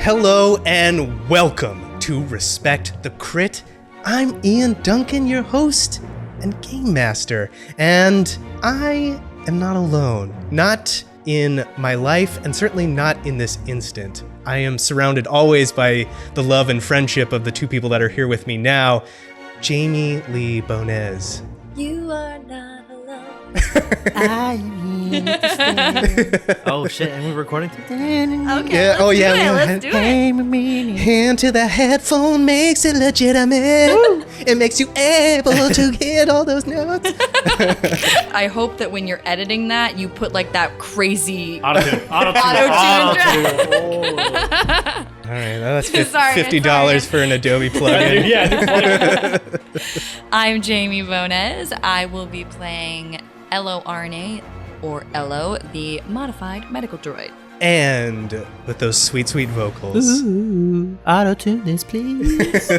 Hello and welcome to Respect the Crit. I'm Ian Duncan, your host and game master, and I am not alone. Not in my life, and certainly not in this instant. I am surrounded always by the love and friendship of the two people that are here with me now, Jamie Lee-Bonés. You are not alone. I am here to stay. Oh shit, and we're recording today? Okay, let's do it. Hand to the headphone makes it legitimate. Woo. It makes you able to hit all those notes. I hope that when you're editing that, you put like that crazy Auto-tune track. All right, that's Sorry, $50 for an Adobe plugin. Yeah. I'm Jamie Lee-Bonés. I will be playing Elo or Elo, the modified medical droid. And with those sweet, sweet vocals. Ooh, auto-tune this, please.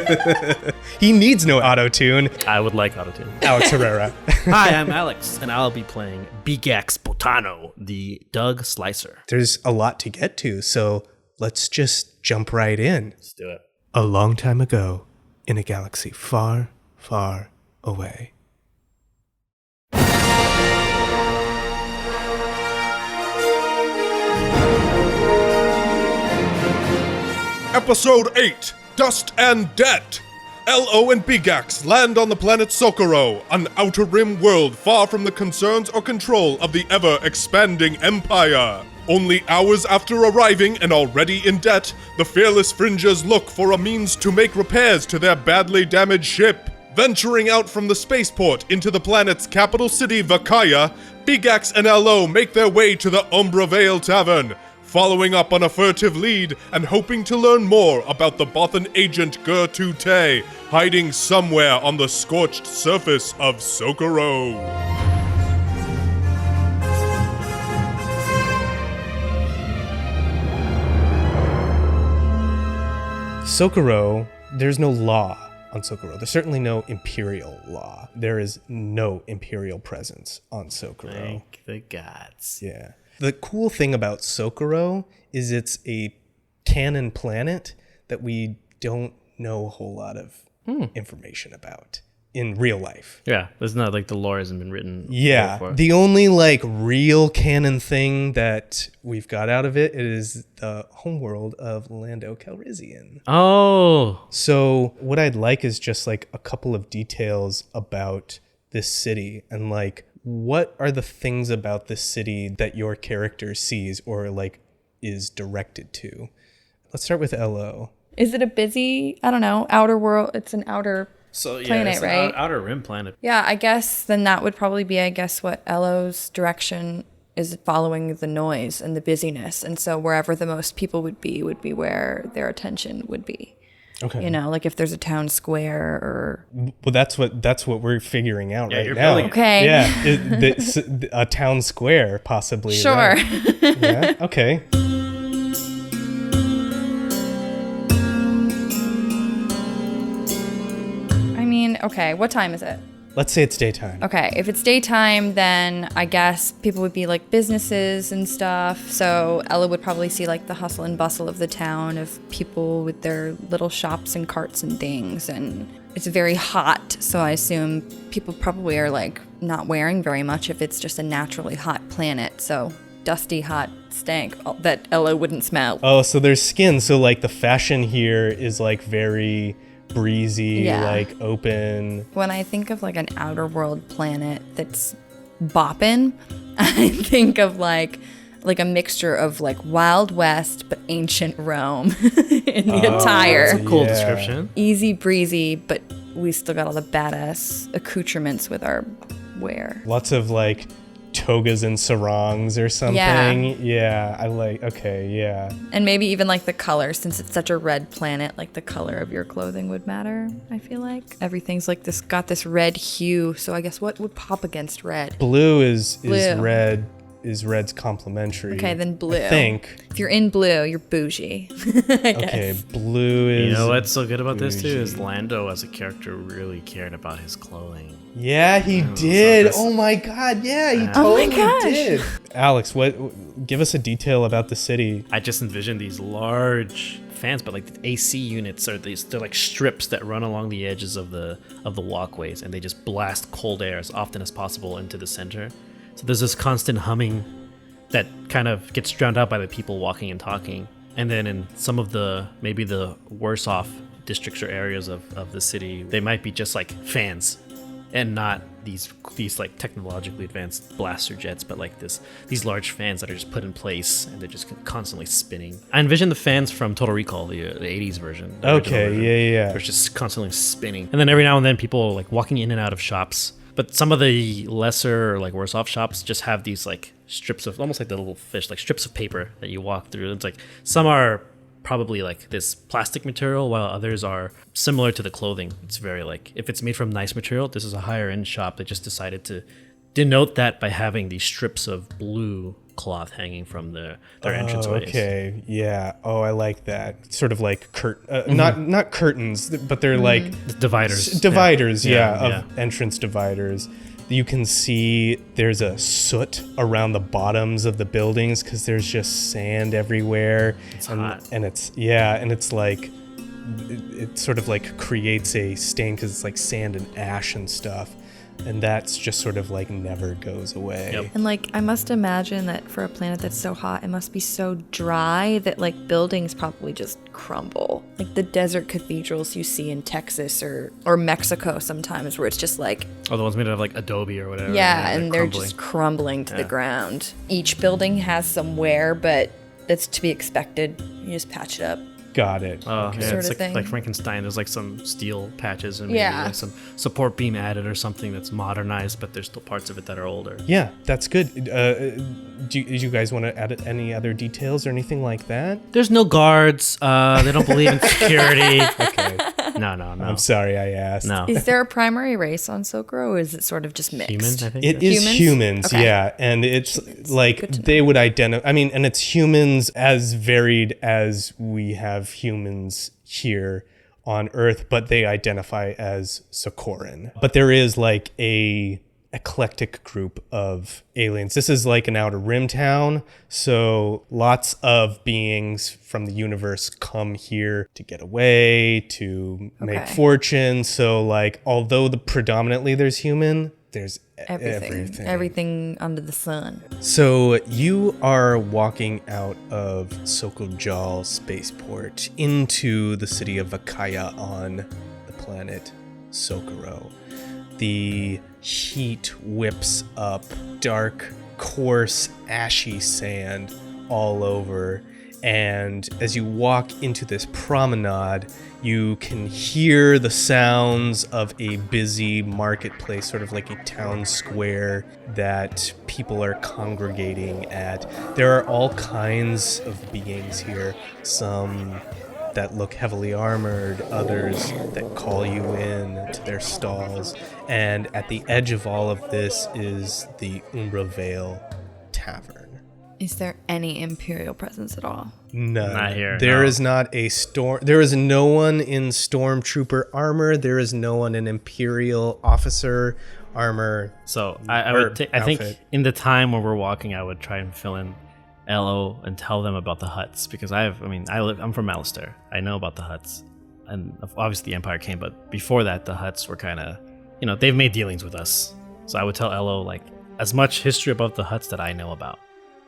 He needs no auto-tune. I would like auto-tune. Alex Herrera. Hi, I'm Alex, and I'll be playing Beegax Botano, the Doug Slicer. There's a lot to get to, so let's just jump right in. Let's do it. A long time ago, in a galaxy far, far away. Episode 8, Dust and Debt. Elo and Beegax land on the planet Socorro, an outer rim world far from the concerns or control of the ever-expanding Empire. Only hours after arriving and already in debt, the fearless fringers look for a means to make repairs to their badly damaged ship. Venturing out from the spaceport into the planet's capital city, Vakeyya, Beegax and Elo make their way to the Umbra Vale tavern, following up on a furtive lead and hoping to learn more about the Bothan agent Gir Tu'Tey, hiding somewhere on the scorched surface of Socorro. Socorro, there's no law on Socorro. There's certainly no imperial law. There is no imperial presence on Socorro. Thank the gods. Yeah. The cool thing about Socorro is it's a canon planet that we don't know a whole lot of information about in real life. Yeah, there's not like the lore hasn't been written. Yeah, for it. the only like real canon thing that we've got out of it is the homeworld of Lando Calrissian. Oh. So what I'd like is just like a couple of details about this city and like what are the things about this city that your character sees or like is directed to? Let's start with Elo. Is it a busy, I don't know, outer world? It's an outer planet, it's right? An outer rim planet. Yeah, I guess then that would probably be, what Elo's direction is following the noise and the busyness. And so wherever the most people would be where their attention would be. Okay. You know, like if there's a town square or... Well, that's what we're figuring out right you're now. building it. Okay. Yeah, a town square possibly. Sure. Right? Yeah. Okay. I mean, okay, what time is it? Let's say it's daytime. Okay, if it's daytime, then I guess people would be like businesses and stuff. So Ella would probably see like the hustle and bustle of the town of people with their little shops and carts and things. And it's very hot, so I assume people probably are like not wearing very much if it's just a naturally hot planet. So dusty, hot stank that Ella wouldn't smell. Oh, so there's skin. So like the fashion here is like very breezy, like open. When I think of like an outer world planet that's boppin', I think of like a mixture of like Wild West but ancient Rome in the attire. That's a cool description. Easy breezy, but we still got all the badass accoutrements with our wear. Lots of like togas and sarongs or something. Yeah, I like, okay, yeah. And maybe even like the color, since it's such a red planet, like the color of your clothing would matter, I feel like. Everything's like this, got this red hue, so I guess what would pop against red? Blue is red, is red's complementary. Okay, then blue. I think. If you're in blue, you're bougie. I guess. Okay, blue is... You know what's so good about this too bougie. is Lando as a character really cared about his clothing. Yeah, he did. this- Oh my god, yeah, he Oh my totally gosh. did. Alex, give us a detail about the city. I just envisioned these large fans, but like the AC units are they're like strips that run along the edges of the walkways, and they just blast cold air as often as possible into the center. So there's this constant humming that kind of gets drowned out by the people walking and talking. And then in some of maybe the worse off districts or areas of the city, they might be just like fans and not these like technologically advanced blaster jets, but like these large fans that are just put in place and they're just constantly spinning. I envision the fans from Total Recall, the 80s version. The original Okay, version, yeah. where it's just constantly spinning. And then every now and then people are like walking in and out of shops. But some of the lesser or like worse off shops just have these like strips of, almost like the little fish, like strips of paper that you walk through. It's like some are probably like this plastic material, while others are similar to the clothing. It's very like, if it's made from nice material, this is a higher end shop that just decided to denote that by having these strips of blue cloth hanging from their entranceways. Okay, yeah. Oh, I like that. Sort of like not curtains, but they're like Dividers. of entrance dividers. You can see there's a soot around the bottoms of the buildings because there's just sand everywhere. It's hot. And it's like it sort of like creates a stain because it's like sand and ash and stuff. And that's just sort of like never goes away. Yep. And like, I must imagine that for a planet that's so hot, it must be so dry that like buildings probably just crumble. Like the desert cathedrals you see in Texas or Mexico sometimes, where it's just like, Oh, the ones made out of like adobe or whatever. yeah, and they're crumbling. just crumbling to the ground. Each building has some wear, but that's to be expected. You just patch it up. Got it. Oh, Okay. yeah, Sort it's of like, thing. like Frankenstein. There's like some steel patches and maybe Yeah. like some support beam added or something that's modernized, but there's still parts of it that are older. Yeah, that's good. Do you guys want to add any other details or anything like that? There's no guards. They don't believe in security. Okay. No. I'm sorry I asked. No. Is there a primary race on Socorro, or is it sort of just mixed? Human, I think. It is Humans? humans, Okay. yeah. And it's like Good to know. they would identify, and it's humans as varied as we have humans here on Earth, but they identify as Socorran. But there is like a eclectic group of aliens. This is like an outer rim town, so lots of beings from the universe come here to get away, to make Okay. fortune. So like, although predominantly there's human, there's Everything under the sun. So you are walking out of Socorro spaceport into the city of Vakeyya on the planet Socorro. The heat whips up dark, coarse, ashy sand all over. And as you walk into this promenade, you can hear the sounds of a busy marketplace, sort of like a town square that people are congregating at. There are all kinds of beings here, some that look heavily armored, others that call you in to their stalls. And at the edge of all of this is the Umbra Vale tavern. Is there any Imperial presence at all? None. Not here, There no. is not a storm. There is no one in stormtrooper armor. There is no one in Imperial officer armor. So Or I think outfit. in the time where we're walking, I would try and fill in Elo and tell them about the huts, because I'm from Alistair. I know about the huts, and obviously the Empire came, but before that, the huts were kind of, they've made dealings with us. So I would tell Elo like as much history about the huts that I know about.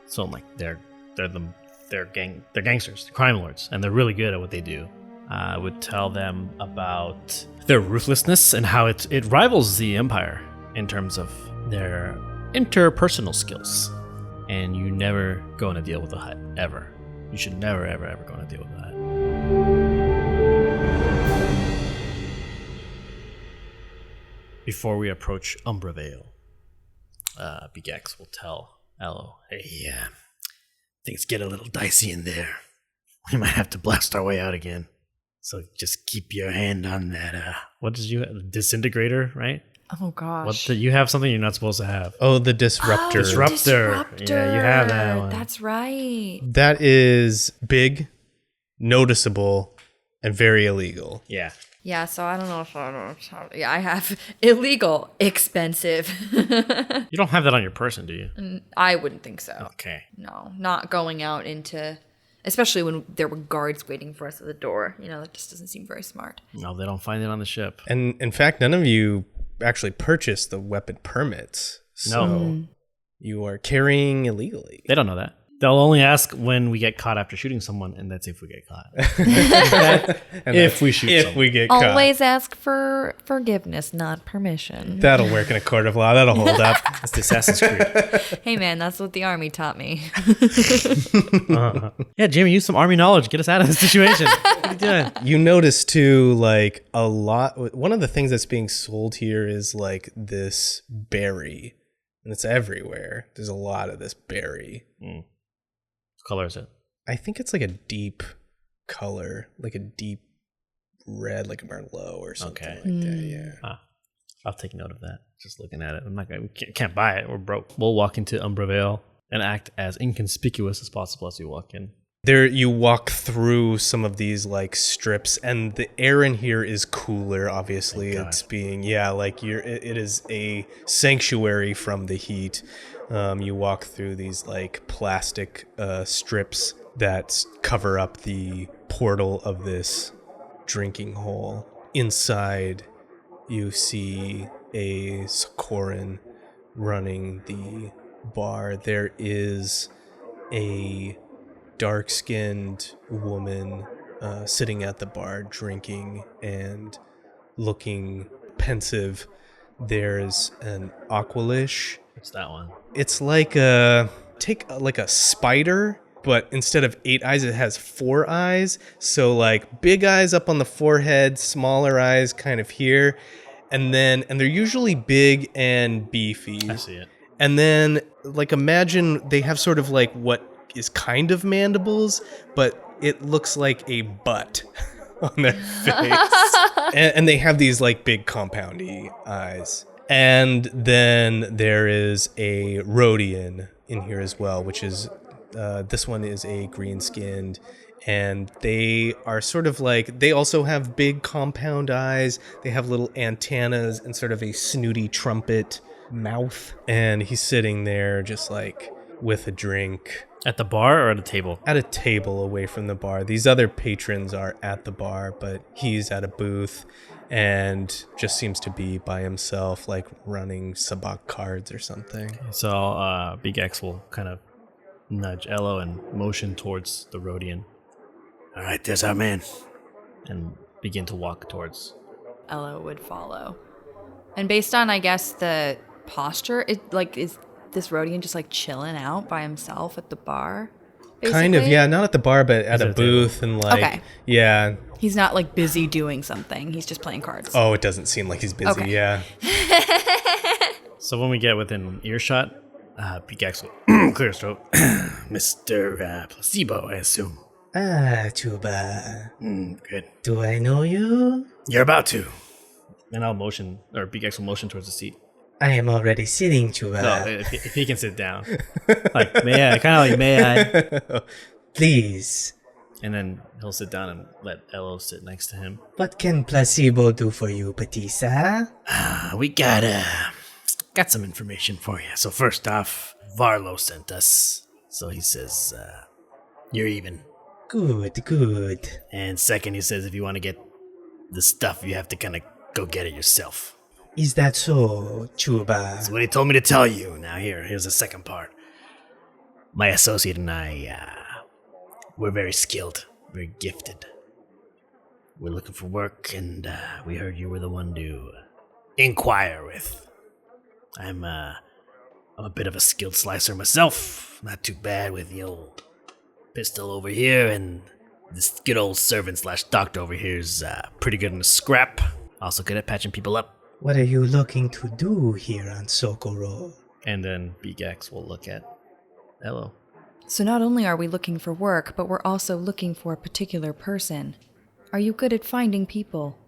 So I'm like, they're gangsters, they're crime lords, and they're really good at what they do. I would tell them about their ruthlessness and how it rivals the Empire in terms of their interpersonal skills. And you never go on a deal with a hut, ever. You should never, ever, ever go on a deal with a hut. Before we approach Umbra Vale, Beegax will tell Elo, hey, things get a little dicey in there. We might have to blast our way out again. So just keep your hand on that, what did you have? Disintegrator, right? Oh gosh. You have something you're not supposed to have. Oh, the disruptor. Disruptor. Yeah, you have that one. That's right. That is big, noticeable, and very illegal. Yeah. Yeah, so I don't know if yeah, I have illegal, expensive. You don't have that on your person, do you? I wouldn't think so. Okay. No, not going out into, especially when there were guards waiting for us at the door. That just doesn't seem very smart. No, they don't find it on the ship. And in fact, none of you actually purchased the weapon permits. So No. you are carrying illegally. They don't know that. They'll only ask when we get caught after shooting someone, and that's if we get caught. If we shoot someone. If we get caught. Always ask for forgiveness, not permission. That'll work in a court of law. That'll hold up. That's the Assassin's Creed. Hey man, that's what the army taught me. Yeah, Jamie, use some army knowledge. Get us out of this situation. What are you doing? You notice too, like one of the things that's being sold here is like this berry. And it's everywhere. There's a lot of this berry. What color is it? I think it's like a deep color, like a deep red, like a Merlot or something like that. Yeah. I'll take note of that. Just looking at it. We can't buy it. We're broke. We'll walk into Umbra Vale and act as inconspicuous as possible as we walk in. There, you walk through some of these like strips, and the air in here is cooler. Obviously, it's being it is a sanctuary from the heat. You walk through these like plastic strips that cover up the portal of this drinking hole. Inside, you see a Socorran running the bar. There is a dark-skinned woman sitting at the bar drinking and looking pensive. There's an aqualish. What's that one? It's like a spider, but instead of 8 eyes, it has 4 eyes. So like big eyes up on the forehead, smaller eyes kind of here, and they're usually big and beefy. I see it. And then like imagine they have sort of like what is kind of mandibles, but it looks like a butt on their face. and they have these like big compoundy eyes. And then there is a Rhodian in here as well, which is this one is a green-skinned, and they are sort of like, they also have big compound eyes. They have little antennas and sort of a snooty trumpet mouth. And he's sitting there just like with a drink. At the bar or at a table? At a table away from the bar. These other patrons are at the bar, but he's at a booth and just seems to be by himself, like running sabacc cards or something. So Beegax will kind of nudge Elo and motion towards the Rhodian. All right, there's our man. And begin to walk towards. Elo would follow. And based on, I guess, the posture, is this Rhodian just like chilling out by himself at the bar? Basically? Kind of, yeah. Not at the bar, but at a booth and like, okay. Yeah. He's not like busy doing something. He's just playing cards. Oh, it doesn't seem like he's busy, Okay. Yeah. So when we get within earshot, Beegax will clear his throat. Mr. Placebo, I assume. Chuba. Good. Do I know you? You're about to. And I'll motion, or Beegax will motion towards the seat. I am already sitting, Chuba. No, if he can sit down. Like, may I? Kind of like, may I? Please. And then he'll sit down and let Elo sit next to him. What can placebo do for you, Batisa? We got some information for you. So first off, Varlo sent us. So he says, you're even. Good. And second, he says if you want to get the stuff, you have to kind of go get it yourself. Is that so, Chuba? That's what he told me to tell you. Now here's the second part. My associate and I, we're very skilled, very gifted. We're looking for work, and we heard you were the one to inquire with. I'm a bit of a skilled slicer myself. Not too bad with the old pistol over here, and this good old servant / doctor over here is pretty good in the scrap. Also good at patching people up. What are you looking to do here on Socorro? And then Beegax will look at Elo. So not only are we looking for work, but we're also looking for a particular person. Are you good at finding people?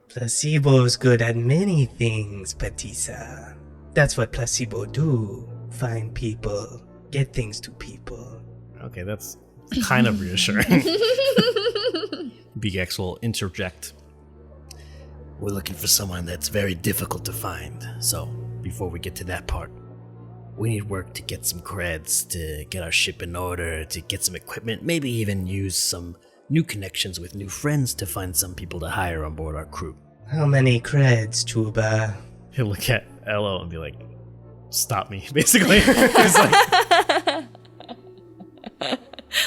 Placebo's good at many things, Batisa. That's what placebo do. Find people, get things to people. Okay, that's kind of reassuring. Beegax will interject. We're looking for someone that's very difficult to find. So, before we get to that part, we need work to get some creds, to get our ship in order, to get some equipment, maybe even use some new connections with new friends to find some people to hire on board our crew. How many creds, Chuba? He'll look at Elo and be like, stop me, basically. He's like,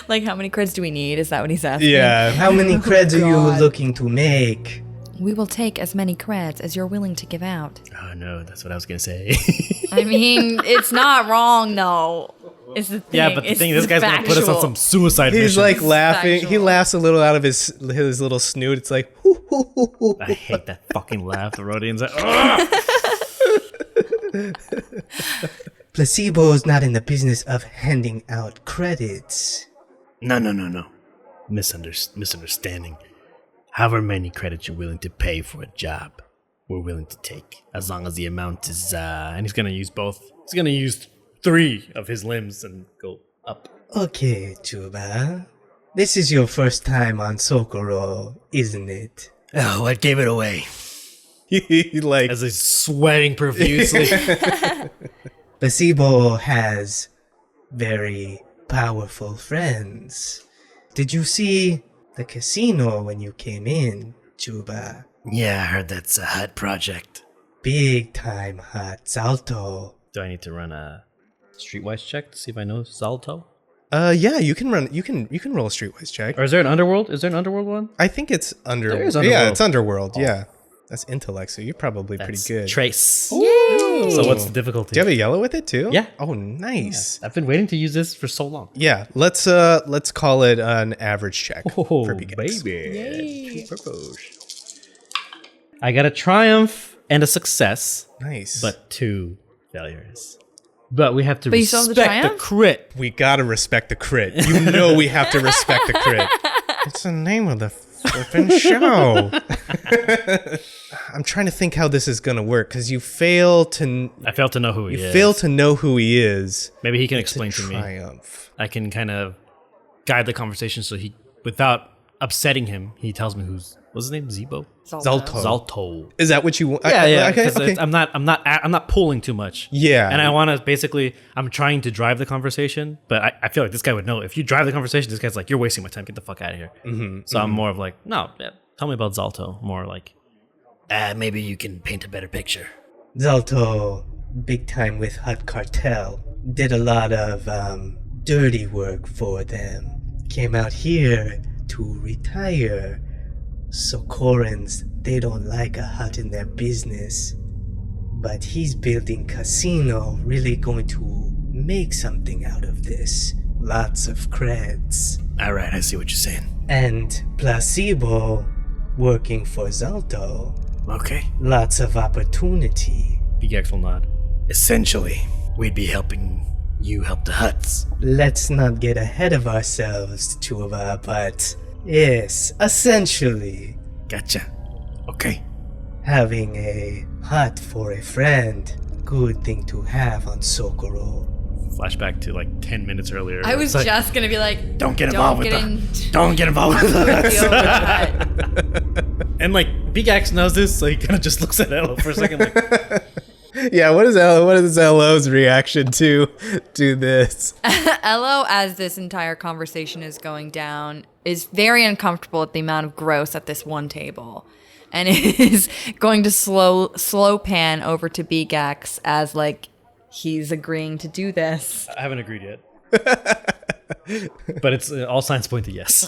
Like, how many creds do we need? Is that what he's asking? Yeah. How many creds are you God. looking to make? We will take as many creds as you're willing to give out. Oh no, that's what I was gonna say. I mean, it's not wrong, though. It's the thing. yeah, but the It's thing, this guy's gonna put us on factual. some suicide He's mission. like laughing. He Factual. laughs a little out of his little snoot. It's like, hoo, hoo, hoo, hoo. I hate that fucking laugh. The Rhodian's like, Placebo's not in the business of handing out credits. No. Misunderstanding. However many credits you're willing to pay for a job, we're willing to take. As long as the amount is, and he's gonna use both. He's gonna use 3 of his limbs and go up. Okay, Chuba. This is your first time on Socorro, isn't it? oh, what gave it away? He like As he's sweating profusely. Placebo has very powerful friends. Did you see the casino when you came in, Chuba? Yeah, I heard that's a hut project. Big time hot Salto. Do I need to run a streetwise check to see if I know Salto? yeah, you can run. You can roll a streetwise check. Or is there an underworld? Is there an underworld one? I think it's under. There is Yeah, Underworld. it's underworld. Yeah, that's intellect. So you're probably That's pretty good. Trace. Ooh. So what's the difficulty? Do you have a yellow with it too? Yeah. Oh, nice. I've been waiting to use this for so long. Yeah. Let's call it an average check for Beegax. baby. I got a triumph and a success, Nice. but 2 failures. But we have to But you still have the respect the triumph? crit. we gotta respect the crit. You know we have to respect the crit. It's the name of the flippin' show. I'm trying to think how this is gonna work because you fail to I failed to know who he is. fail to know who he is. Maybe he can It's a explain to me. triumph. I can kind of guide the conversation so he, without upsetting him, he tells me what's his name? Zebo? Zalto. Zalto. Is that what you want? Yeah. Okay. 'Cause Okay. I'm not pulling too much. Yeah. And I want to basically, I'm trying to drive the conversation, but I feel like this guy would know. If you drive the conversation, this guy's like, you're wasting my time. Get the fuck out of here. So I'm more of like, no, yeah, tell me about Zalto. More like, Maybe you can paint a better picture. Zalto, big time with Hut Cartel. Did a lot of dirty work for them. Came out here to retire. Socorrans, they don't like a hut in their business. But he's building casino, really going to make something out of this. Lots of creds. Alright, I see what you're saying. And Placebo, working for Zalto. Okay. Lots of opportunity. Beegax will nod. Essentially, we'd be helping you help the huts. Let's not get ahead of ourselves, Chuba, but yes, essentially, Gotcha. Okay. having a hut for a friend, good thing to have on Socorro. Flashback to like 10 minutes earlier. I was It's like, just gonna be like, Don't get involved with get Don't get involved with the huts. deal with that. and like Beegax knows this, so he kind of just looks at Elo for a second, like, Yeah. What is Elo's reaction to this? Elo, as this entire conversation is going down, is very uncomfortable at the amount of gross at this one table, and is going to slow pan over to Beegax as like he's agreeing to do this. I haven't agreed yet. But it's all signs point to yes.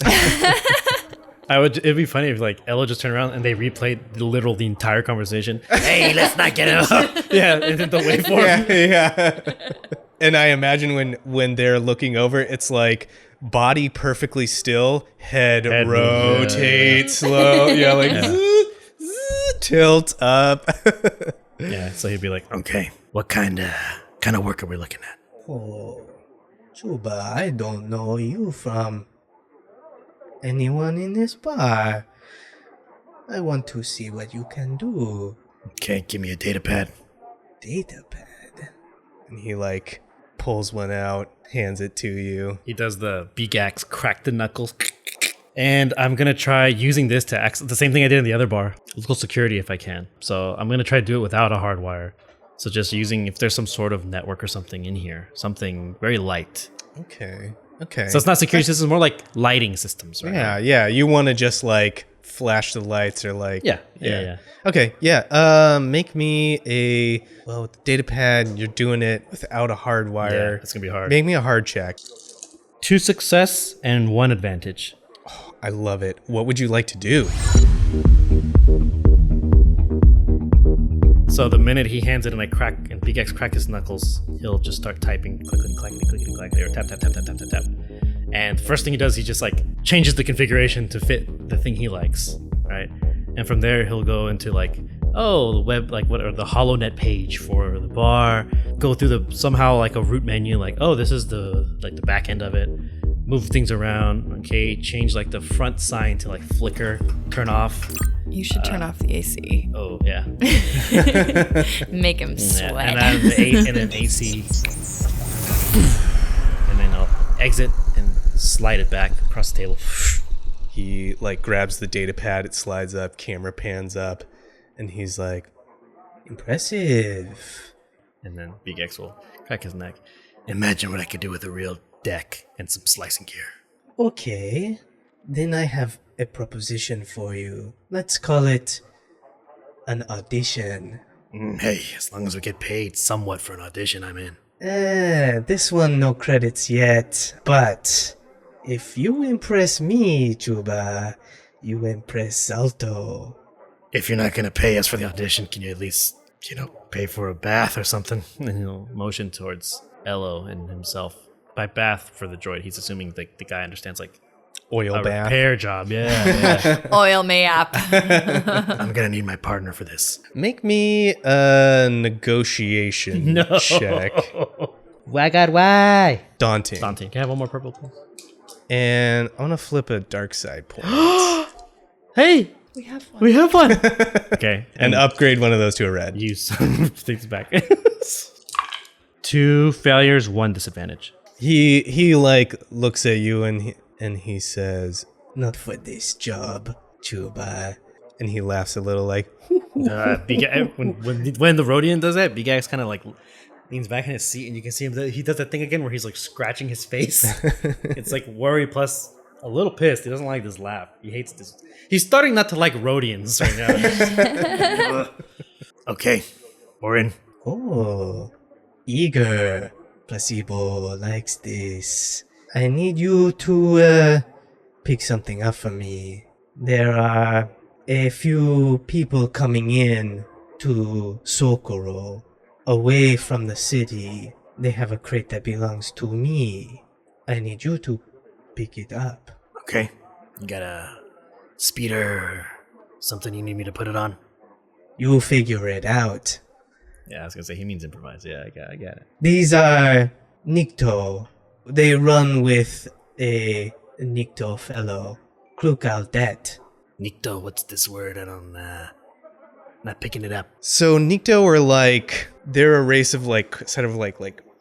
It'd be funny if like Elo just turned around and they replayed the entire conversation. Hey, let's not get involved. Yeah, and then the waveform. Yeah. And I imagine when they're looking over, it's like body perfectly still, head Head rotate slow. Yeah, like tilt up. Yeah, so he'd be like, Okay, what kind of work are we looking at? Oh, Chuba, I don't know you from anyone in this bar. I want to see what you can do. Okay, give me a data pad. Datapad. And he like pulls one out, hands it to you. he does the Beegax crack the knuckles, And I'm going to try using this to access the same thing I did in the other bar. Local security if I can. So I'm going to try to do it without a hard wire. So just using, if there's some sort of network or something in here, something very light. Okay. So it's not security systems, more like lighting systems, right? Yeah. You want to just like flash the lights or like... Yeah. Okay, make me with the data pad, you're doing it without a hard wire. Yeah, it's going to be hard. Make me a hard check. 2 success and 1 advantage. I love it. What would you like to do? So the minute he hands it and Beegax crack his knuckles, he'll just start typing clickety clackety or tap. And the first thing he does, he just like changes the configuration to fit the thing he likes, right? And from there he'll go into like, the web, like what are the HoloNet page for the bar, go through somehow like a root menu, like, this is the back end of it. Move things around, okay, change like the front sign to like flicker, turn off. You should turn off the AC. Oh, yeah. Make him sweat. Yeah, and then AC. And then I'll exit and slide it back across the table. He like grabs the data pad, it slides up, camera pans up, and he's like, impressive. And then Beegax will crack his neck. Imagine what I could do with a real deck and some slicing gear. Okay, then I have a proposition for you. Let's call it an audition. Hey, as long as we get paid somewhat for an audition, I'm in. This one no credits yet, but if you impress me, Chuba, you impress Salto. If you're not gonna pay us for the audition, can you at least, pay for a bath or something? And he'll motion towards Elo and himself. By bath for the droid, he's assuming the guy understands like Oil a bath. repair job. Yeah. Oil me up. I'm gonna need my partner for this. Make me a negotiation check. Why? Daunting. Can I have one more purple, please? And I want to flip a dark side point. Hey, we have one. Okay, and upgrade one of those to a red. Use things back. 2 failures, 1 disadvantage. He like looks at you and he says, Not for this job, Chuba. and he laughs a little like, When the Rhodian does that, Beegax kind of like leans back in his seat, and you can see him. He does that thing again where he's like scratching his face. It's like worry plus a little pissed. He doesn't like this laugh. He hates this. He's starting not to like Rhodians right now. Okay, we're in. Oh, eager. Placebo likes this. I need you to pick something up for me. There are a few people coming in to Socorro, away from the city. They have a crate that belongs to me. I need you to pick it up. Okay, you got a speeder or something you need me to put it on? You figure it out. Yeah, I was gonna say he means improvise. Yeah, I get it. These are Nikto. They run with a Nikto fellow, Klukaldet. Nikto, what's this word? I don't, not picking it up. so Nikto are like, they're a race of like sort of like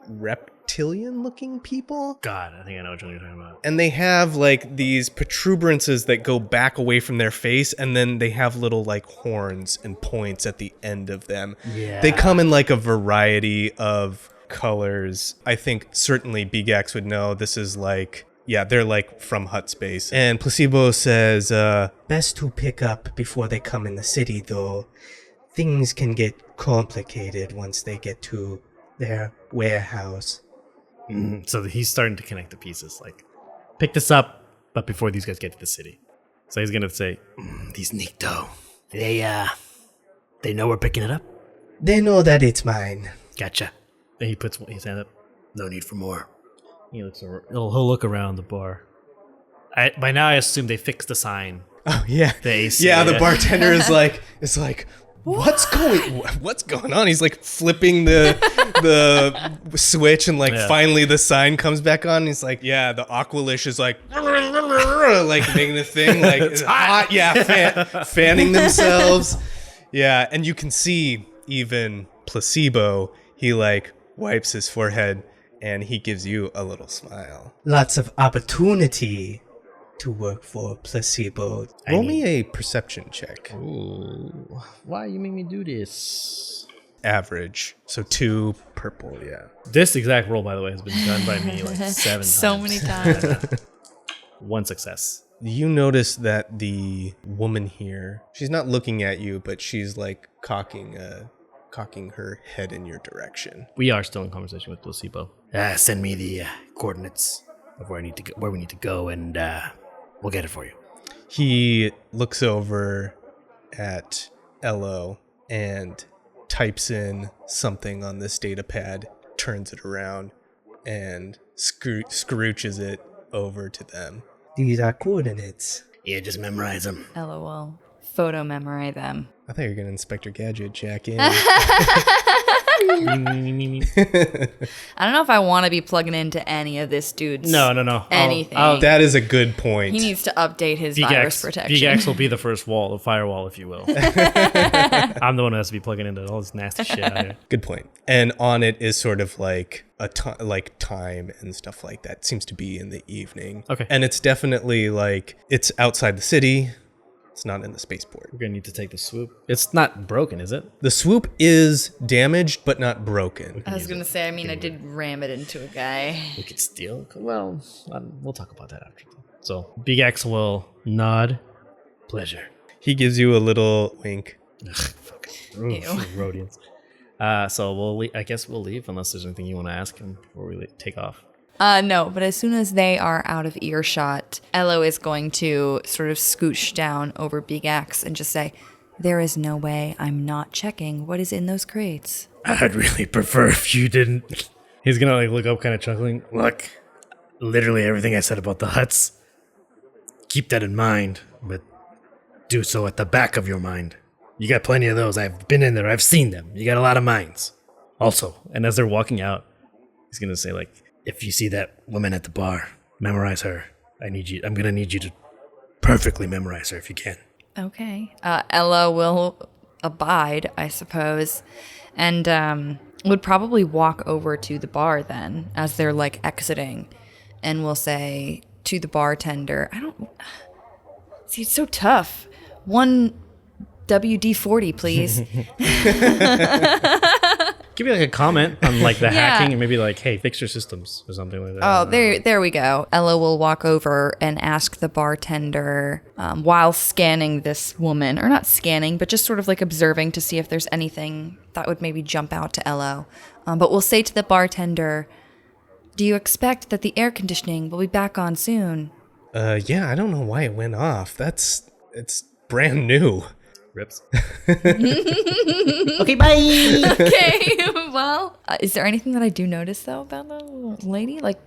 reptilian looking people. God, I think I know which one you're talking about. And they have like these protuberances that go back away from their face, and then they have little like horns and points at the end of them. Yeah. They come in like a variety of colors. I think certainly Beegax would know this is like, yeah, they're like from Hut Space. And Placebo says, Best to pick up before they come in the city, though. Things can get complicated once they get to their warehouse. So he's starting to connect the pieces. Like, pick this up, but before these guys get to the city. So he's gonna say, These Nikto, they know we're picking it up? They know that it's mine. Gotcha. and he puts his hand up. No need for more. He looks. He'll look around the bar. By now, I assume they fixed the sign. Oh yeah, The AC, yeah. The yeah. bartender is like, what's going on? He's like flipping the switch, and like Yeah. finally the sign comes back on. He's like, yeah, the Aqualish is like making the thing like it's hot. Yeah, fanning themselves. Yeah, and you can see even Placebo. He like wipes his forehead and he gives you a little smile. Lots of opportunity. to work for placebo. Roll me a perception check. Ooh, why you make me do this? Average. So 2 purple, yeah. This exact roll, by the way, has been done by me like 7 times. So many times. 1 success. You notice that the woman here, she's not looking at you, but she's like cocking her head in your direction. We are still in conversation with placebo. Send me the coordinates of where we need to go, and we'll get it for you. He looks over at Elo and types in something on this data pad, turns it around, and scrooches it over to them. These are coordinates. Yeah, just memorize them. LOL. Photo memorize them. I thought you were going to Inspector Gadget jack in. I don't know if I want to be plugging into any of this dude's No. anything. That is a good point. He needs to update his virus protection. Beegax will be the first wall, the firewall, if you will. I'm the one who has to be plugging into all this nasty shit out here. Good point. And on it is sort of like like time and stuff like that. Seems to be in the evening. Okay. And it's definitely like it's outside the city. It's not in the spaceport. We're gonna need to take the swoop. It's not broken, is it? The swoop is damaged but not broken. I was going to say, I did ram it into a guy. We could steal. Well, we'll talk about that after. So Beegax will nod. Pleasure. He gives you a little wink. Ew. Rhodians. So I guess we'll leave unless there's anything you want to ask him before we take off. No, but as soon as they are out of earshot, Elo is going to sort of scooch down over Beegax and just say, "There is no way I'm not checking what is in those crates." I'd really prefer if you didn't. He's gonna like look up, kind of chuckling. Look, literally everything I said about the huts, keep that in mind, but do so at the back of your mind. You got plenty of those. I've been in there. I've seen them. You got a lot of minds. Also, And as they're walking out, he's gonna say like, if you see that woman at the bar, memorize her. I'm gonna need you to perfectly memorize her if you can. Okay. Elo will abide, I suppose, and would probably walk over to the bar then as they're like exiting, and will say to the bartender, See, it's so tough. 1 WD-40, please. give me like a comment on like the Yeah. hacking and maybe like, hey, fix your systems or something like that. Oh, there we go. Ella will walk over and ask the bartender while scanning this woman, or not scanning, but just sort of like observing to see if there's anything that would maybe jump out to Elo. But we'll say to the bartender, "Do you expect that the air conditioning will be back on soon?" Yeah, I don't know why it went off. It's brand new. Rips. Okay, bye. Okay, well, is there anything that I do notice though about the lady? Like,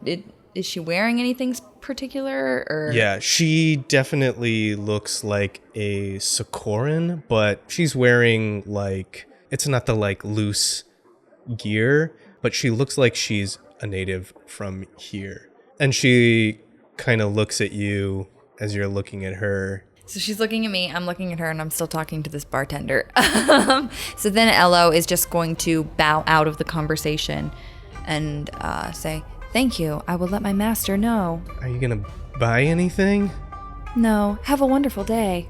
is she wearing anything particular? Or Yeah, she definitely looks like a Socorran, but she's wearing like, it's not the like loose gear, but she looks like she's a native from here. And she kind of looks at you as you're looking at her. So she's looking at me, I'm looking at her, and I'm still talking to this bartender. So then Elo is just going to bow out of the conversation and say, "Thank you, I will let my master know." Are you gonna buy anything? No, have a wonderful day.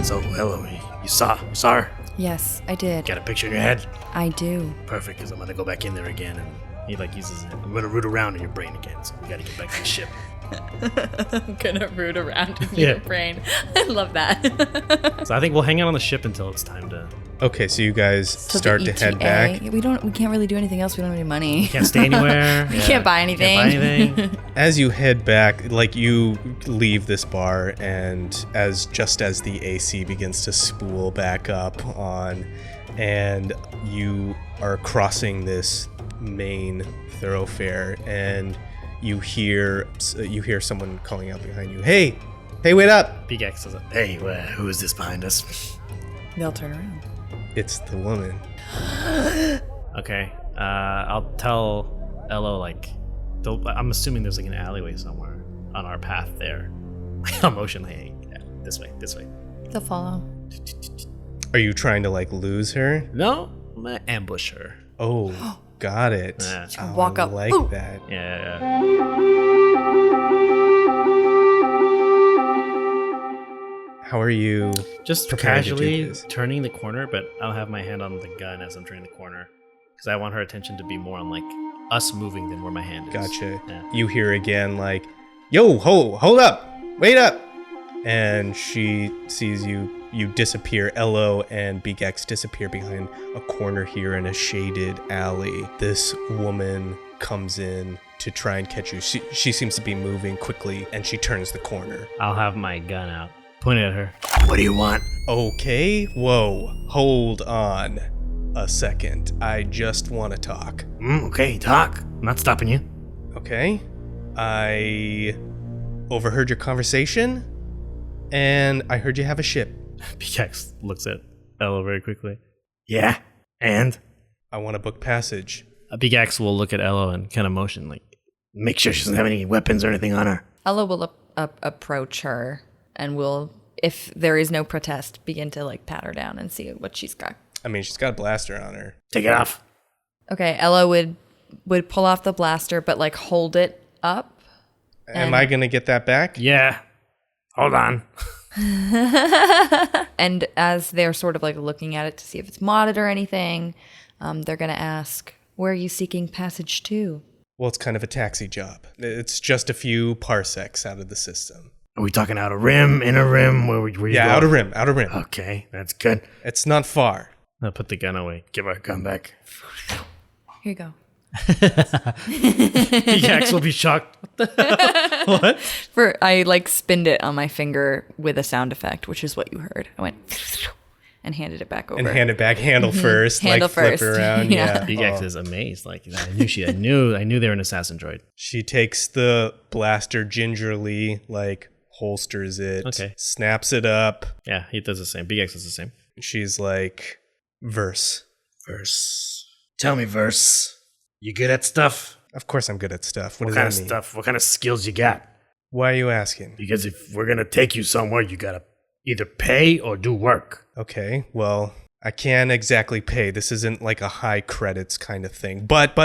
So, hello, you saw her? Yes, I did. Got a picture in your head? I do. Perfect, because I'm gonna go back in there again, and He like uses it. I'm gonna root around in your brain again, so we gotta get back to the ship. I'm gonna root around in Yeah. your brain. I love that. So I think we'll hang out on the ship until it's time to. Okay, so you guys So the start to head ETA, back. We can't really do anything else. We don't have any money. Can't stay anywhere. We can't buy anything. Can't buy anything. As you head back, like you leave this bar, and just as the AC begins to spool back up on, and you are crossing this main thoroughfare, and you hear someone calling out behind you. Hey, wait up! Beegax says it. Hey, who is this behind us? They'll turn around. It's the woman. Okay. I'll tell Elo like, I'm assuming there's like an alleyway somewhere on our path there. I'll motion, hey, yeah, this way. They'll follow. Are you trying to like lose her? No, I'm gonna ambush her. Oh, got it. Yeah. Oh, Walk I up, like boom. that. Yeah. How are you? Just preparing to do casually this? turning the corner, but I'll have my hand on the gun as I'm turning the corner because I want her attention to be more on like us moving than where my hand is. Gotcha. Yeah. You hear again, like, yo, hold up, wait up. And she sees you disappear. Elo and Beegax disappear behind a corner here in a shaded alley. This woman comes in to try and catch you. She seems to be moving quickly, and she turns the corner. I'll have my gun out, point it at her. What do you want? Okay, whoa, hold on a second. I just want to talk. Okay, talk. I'm not stopping you. Okay? I overheard your conversation, and I heard you have a ship. Beegax looks at Elo very quickly. Yeah, and? I want to book passage. Beegax will look at Elo and kind of motion like, Make sure she doesn't have any weapons or anything on her. Ella will approach her and will, if there is no protest, begin to like pat her down and see what she's got. I mean, she's got a blaster on her. Take it off. Okay, Ella would pull off the blaster, but like hold it up. Am I going to get that back? yeah, hold on. And as they're sort of like looking at it to see if it's modded or anything, they're going to ask, where are you seeking passage to? Well, it's kind of a taxi job. It's just a few parsecs out of the system. Are we talking outer rim, inner rim? Where you Yeah, go? outer rim. Okay, that's good. It's not far. I'll put the gun away. Give our gun back. Here you go. Beegax will be shocked. What? I like spinned it on my finger with a sound effect, which is what you heard. I went and handed it back over. And hand it back, handle first, Handle like flip first. around. Yeah. Yeah. Beegax Oh. is amazed. Like I knew they were an assassin droid. She takes the blaster gingerly, like holsters it, Okay. snaps it up. Yeah, he does the same. Beegax does the same. She's like, verse. Verse. Tell me, Verse. You good at stuff? Of course I'm good at stuff. What What does kind that of mean? stuff? What kind of skills you got? Why are you asking? Because if we're gonna take you somewhere, you gotta either pay or do work. Okay, well, I can't exactly pay. This isn't like a high credits kind of thing. But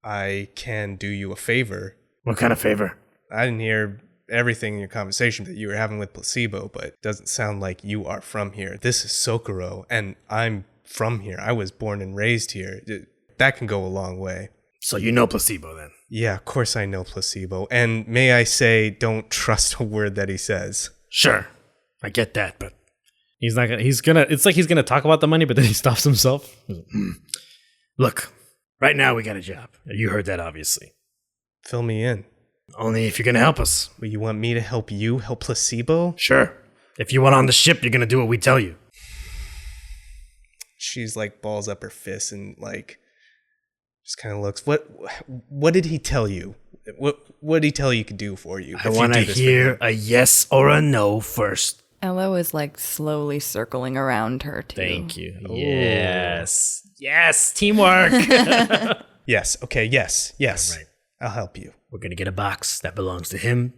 I can do you a favor. What kind of favor? I didn't hear everything in your conversation that you were having with Placebo, but it doesn't sound like you are from here. This is Socorro, and I'm from here. I was born and raised here. That can go a long way. So you know Placebo then? Yeah, of course I know Placebo. And may I say, don't trust a word that he says. Sure, I get that, but He's not gonna. It's like he's gonna talk about the money, but then he stops himself. look, right now we got a job. You heard that, obviously. Fill me in. Only if you're gonna help us. But you want me to help you help Placebo? Sure. If you want on the ship, you're gonna do what we tell you. She's like balls up her fists and like just kind of looks. What did he tell you? What did he tell you he could do for you? I want to hear a yes or a no first. Ella is like slowly circling around her too. Thank you. Yes, teamwork. Yes. Okay. Yes. All right. I'll help you. We're gonna get a box that belongs to him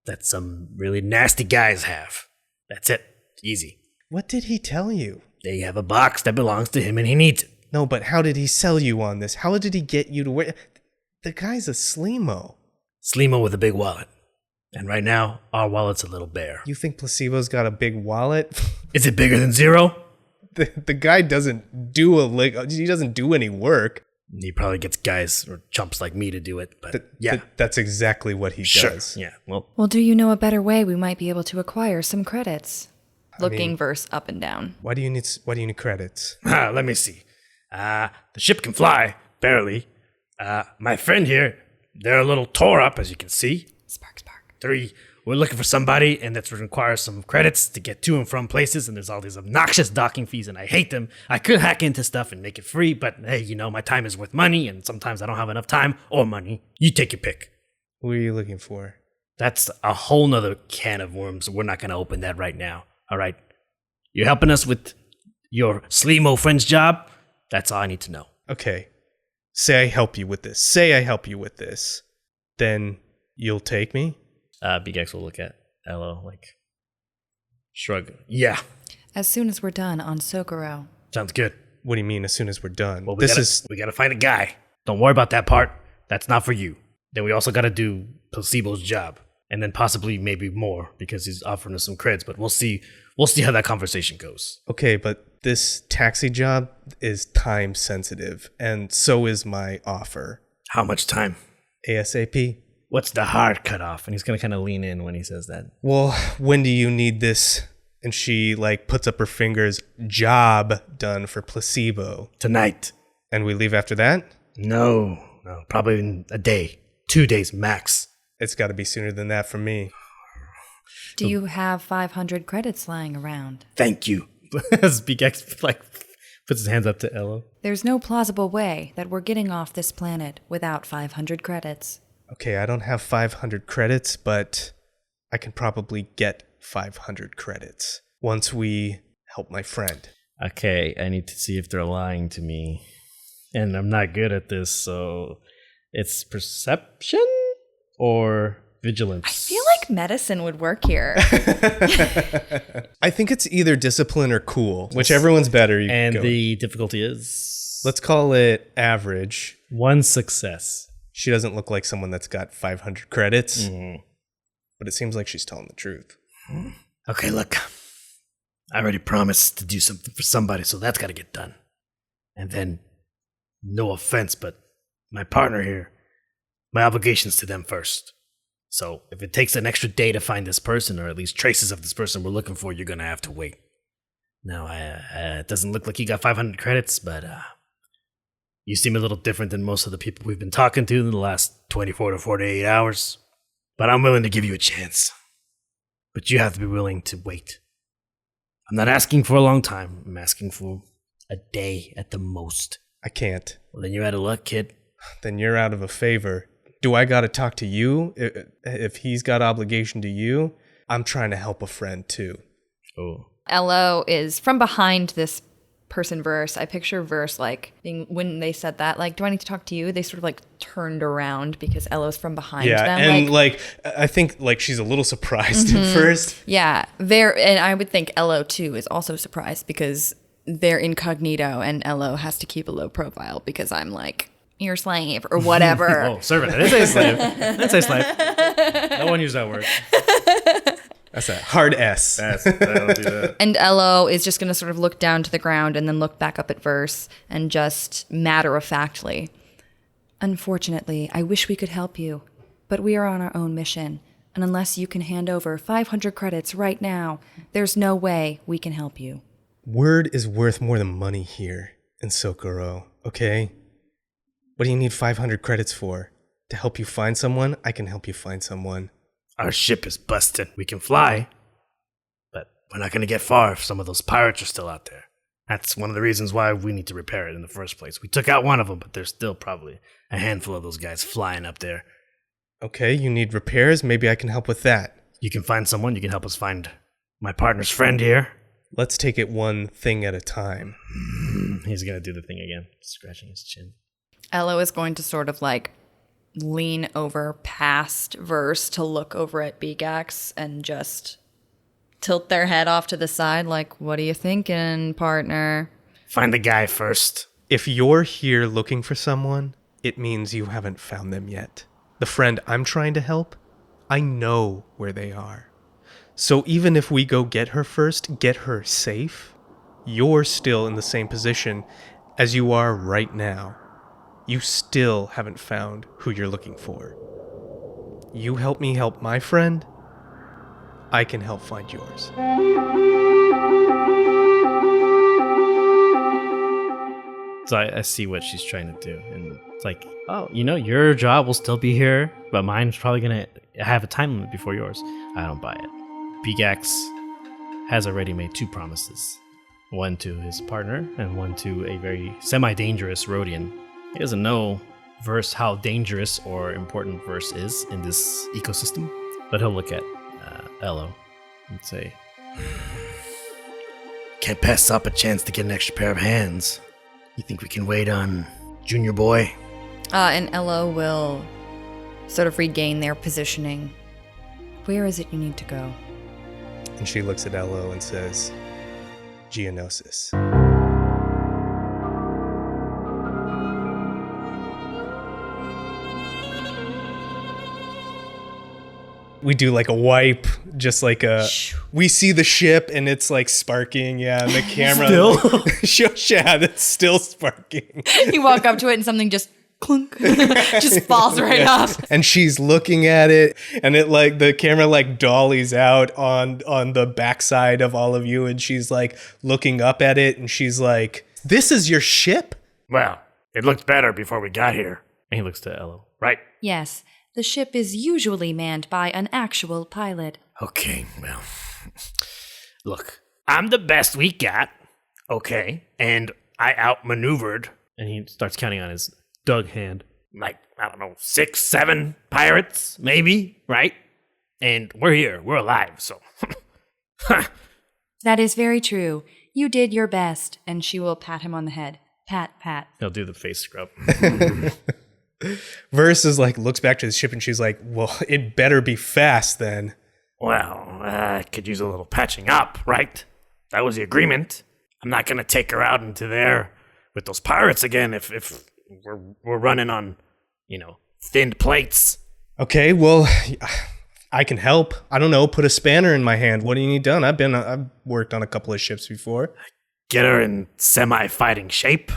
that some really nasty guys have. That's it. Easy. What did he tell you? They have a box that belongs to him and he needs it. No, but how did he sell you on this? How did he get you to wear? The guy's a Sleemo. Sleemo with a big wallet. And right now, our wallet's a little bare. You think Placebo's got a big wallet? Is it bigger than zero? The guy doesn't do he doesn't do any work. He probably gets guys or chumps like me to do it, but yeah. That's exactly what he Sure. does. Yeah. Well, Well, do you know a better way we might be able to acquire some credits? Looking Verse up and down. Why do you need credits? let me see. The ship can fly, barely. My friend here, they're a little tore up, as you can see. Spark. 3, we're looking for somebody, and that requires some credits to get to and from places, and there's all these obnoxious docking fees, and I hate them. I could hack into stuff and make it free, but hey, you know, my time is worth money, and sometimes I don't have enough time or money. You take your pick. Who are you looking for? That's a whole nother can of worms, so we're not going to open that right now. All right? You're helping us with your Sleemo friend's job? That's all I need to know. Okay. Say I help you with this. Then you'll take me? Beegax will look at Elo, like, shrug. Yeah, As soon as we're done on Socorro. sounds good. What do you mean as soon as we're done? Well, we gotta find a guy. Don't worry about that part. That's not for you. Then we also gotta do Placebo's job. And then possibly maybe more because he's offering us some creds, but we'll see how that conversation goes. Okay, but this taxi job is time sensitive, and so is my offer. How much time? ASAP? What's the hard cutoff? And he's gonna kind of lean in when he says that. Well, when do you need this? And she puts up her fingers, job done for Placebo. Tonight. And we leave after that? No, probably in a day. 2 days max. It's got to be sooner than that for me. Do you have 500 credits lying around? Thank you. As Beegax puts his hands up to Elo. There's no plausible way that we're getting off this planet without 500 credits. Okay, I don't have 500 credits, but I can probably get 500 credits once we help my friend. Okay, I need to see if they're lying to me. And I'm not good at this, so it's perception or vigilance? I feel like medicine would work here. I think it's either discipline or cool. Whichever one's better. And the difficulty is? Let's call it average. 1 success. She doesn't look like someone that's got 500 credits, Mm-hmm. but it seems like she's telling the truth. Okay, look. I already promised to do something for somebody, so that's got to get done. And then, no offense, but my partner here, my obligation's to them first. So if it takes an extra day to find this person, or at least traces of this person we're looking for, you're going to have to wait. Now, it doesn't look like you got 500 credits, but you seem a little different than most of the people we've been talking to in the last 24 to 48 hours. But I'm willing to give you a chance. But you have to be willing to wait. I'm not asking for a long time. I'm asking for a day at the most. I can't. Well, then you're out of luck, kid. Then you're out of a favor. Do I got to talk to you? If he's got obligation to you, I'm trying to help a friend too. Oh. Elo is from behind this person Verse. I picture Verse when they said that, do I need to talk to you? They sort of turned around because Elo's from behind them. And I think she's a little surprised at first. Yeah, and I would think Elo too is also surprised because they're incognito and Elo has to keep a low profile because I'm your slave or whatever. Oh, servant. I didn't say slave. I didn't say slave. No one used that word. That's a hard S. I don't do that. And Elo is just going to sort of look down to the ground and then look back up at Verse and just matter-of-factly. Unfortunately, I wish we could help you, but we are on our own mission. And unless you can hand over 500 credits right now, there's no way we can help you. Word is worth more than money here in Socorro, okay? What do you need 500 credits for? To help you find someone? I can help you find someone. Our ship is busted. We can fly, but we're not going to get far if some of those pirates are still out there. That's one of the reasons why we need to repair it in the first place. We took out one of them, but there's still probably a handful of those guys flying up there. Okay, you need repairs? Maybe I can help with that. You can find someone. You can help us find my partner's friend here. Let's take it one thing at a time. He's going to do the thing again, scratching his chin. Elo is going to sort of lean over past Verse to look over at Beegax and just tilt their head off to the side what are you thinking, partner? Find the guy first. If you're here looking for someone, it means you haven't found them yet. The friend I'm trying to help, I know where they are. So even if we go get her first, get her safe, you're still in the same position as you are right now. You still haven't found who you're looking for. You help me help my friend, I can help find yours. So I see what she's trying to do. And it's your job will still be here, but mine's probably going to have a time limit before yours. I don't buy it. Beegax has already made 2 promises. One to his partner and one to a very semi-dangerous Rhodian. He doesn't know Verse how dangerous or important Verse is in this ecosystem, but he'll look at Elo and say, Can't pass up a chance to get an extra pair of hands. You think we can wait on Junior Boy? And Elo will sort of regain their positioning. Where is it you need to go? And she looks at Elo and says, Geonosis. We do like a wipe, just like we see the ship and it's like sparking, and the camera it's still sparking. You walk up to it and something just clunk, just falls right off. And she's looking at it, and it like the camera like dollies out on the backside of all of you, and she's like looking up at it, and she's like, "This is your ship?" Well, it looked better before we got here. And he looks to Elo. Right. Yes, the ship is usually manned by an actual pilot. Okay, well, look, I'm the best we got, okay, and I outmaneuvered, And he starts counting on his dug hand. like, I don't know, 6, 7 pirates, maybe, right? And we're here, we're alive, so. That is very true. You did your best. And she will pat him on the head. Pat, pat. He'll do the face scrub. Verse is like looks back to the ship, and she's like, "Well, it better be fast then." Well, I could use a little patching up, right? That was the agreement. I'm not gonna take her out into there with those pirates again if we're running on, thinned plates. Okay, well, I can help. I don't know, put a spanner in my hand. What do you need done? I've worked on a couple of ships before. Get her in semi-fighting shape.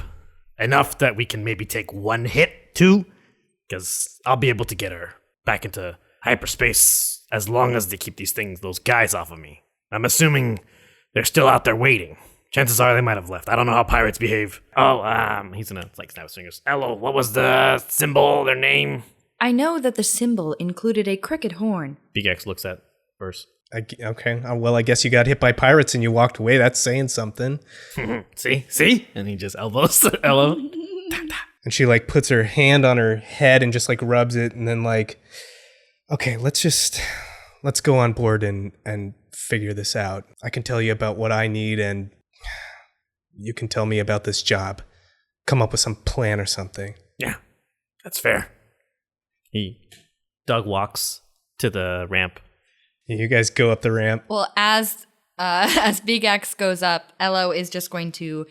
Enough that we can maybe take one hit, too. Because I'll be able to get her back into hyperspace as long as they keep those guys off of me. I'm assuming they're still out there waiting. Chances are they might have left. I don't know how pirates behave. He's gonna snap his fingers. Elo, what was the symbol, their name? I know that the symbol included a cricket horn. Beegax looks at Verse. Okay, well, I guess you got hit by pirates and you walked away. That's saying something. See? And he just elbows Elo. And she like puts her hand on her head and just like rubs it, and then like, okay, let's go on board and figure this out. I can tell you about what I need, and you can tell me about this job. Come up with some plan or something. Yeah, that's fair. Doug walks to the ramp. You guys go up the ramp. Well, as Beegax goes up, Elo is just going to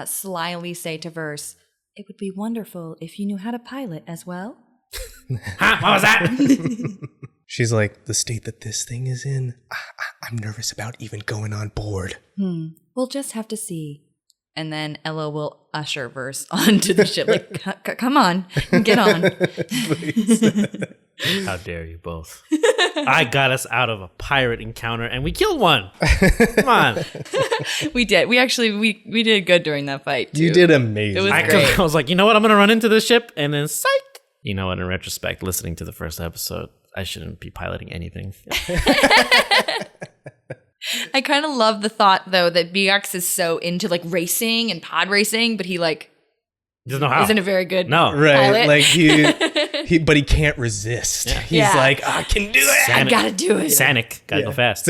slyly say to Verse, "It would be wonderful if you knew how to pilot as well." Huh? What was that? She's like, the state that this thing is in, I'm nervous about even going on board. We'll just have to see. And then Elo will usher Verse onto the ship. Like, come on, get on. How dare you both? I got us out of a pirate encounter and we killed one. Come on. We did. We did good during that fight, too. You did amazing. It was great. I was like, you know what? I'm going to run into this ship, and then psych. You know what? In retrospect, listening to the first episode, I shouldn't be piloting anything. I kind of love the thought, though, that Beegax is so into like racing and pod racing, but he Doesn't know how. isn't a very good Right, pilot. like but he can't resist. Yeah. He's like, I can do it. I gotta do it. Sanic. Gotta go fast.